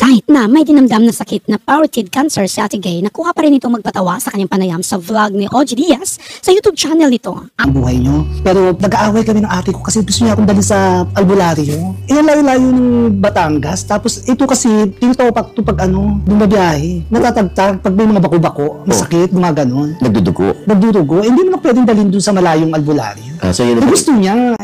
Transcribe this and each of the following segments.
Kahit na may dinamdam na sakit na parotid cancer si Ate Gay, nakuha pa rin itong magpatawa sa kanyang panayam sa vlog ni OG Diaz sa YouTube channel nito. Ang buhay nyo. Pero nag-aaway kami ng ate ko kasi gusto niya akong dalhin sa albularyo. Layo-layo ng Batangas. Tapos ito kasi, tinitopak ito pag bumabiyahe. Natatagtag pag may mga bako-bako, masakit, mga ganon. Nagdudugo. Hindi mo na pwedeng dalhin dun sa malayong albularyo. So yun gusto niya.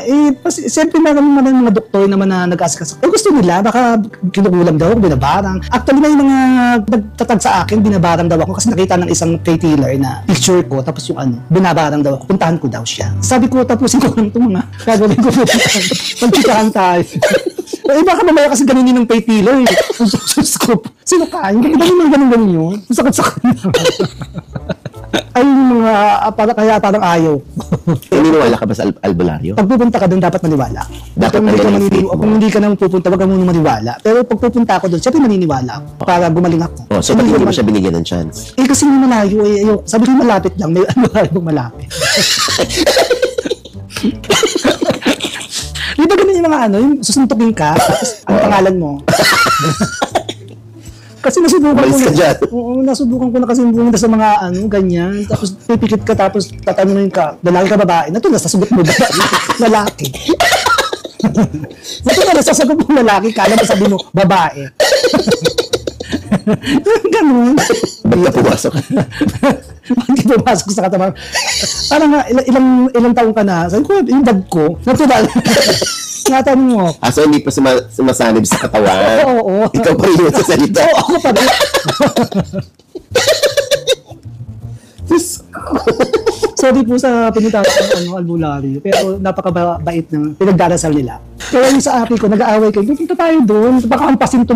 Siyempre meron naman mga doktor naman na nag-aasikas. Gusto nila, baka kinukulam daw, binabarang. Actually, may mga nagtatag sa akin, binabarang daw ako kasi nakita ng isang retailer na picture ko, tapos yung binabarang daw ako, puntahan ko daw siya. Sabi ko, tapusin ko lang ito mga gagawin ko, magkikahan tayo. Baka mamaya kasi ganun ng retailer. Diyos ko, sino kain? Ganun yun. Masakit-sakit na. Ay, kaya parang ayaw. Naniniwala ka ba sa albularyo? Pag pupunta ka doon, dapat maniwala. Dapat kung hindi ka naman pupunta, wag ka muna maniwala. Pero pag pupunta ako doon, syempre maniniwala ako para gumaling ako. So ba't hindi mo siya binigyan ng chance? Kasi may malayo sabi ko malapit lang, may albularyo malapit. Di ba ganun yung mga yung susuntukin ka, tapos ang pangalan mo? Kasi nasubukan ko na. Oo, nasubukan ko na kasi pumunta sa mga ganyan. Tapos pipikit ka, tapos tatanungin ka, lalaki ka babae? Natulas, nasagot mo ba? Lalaki. Natulas, nasagot mo lalaki, kala mo sabi mo, babae. Ganun. Ba't ka pumasok? Ba't ka pumasok sa katawan? Parang nga, ilang taong ka na. Sabi ko, yung dad ko, natural. Natanong mo. So hindi pa sumasanib sa katawan? Oo. Ikaw pa rin yung sasalita? Oo, ako pa rin. Sorry po sa pinuntahan ng albularyo, pero napakabait ng pinagdarasal nila. Kaya yung sa akin ko, nag-aaway kayo, pupunta tayo doon, baka ampasin ito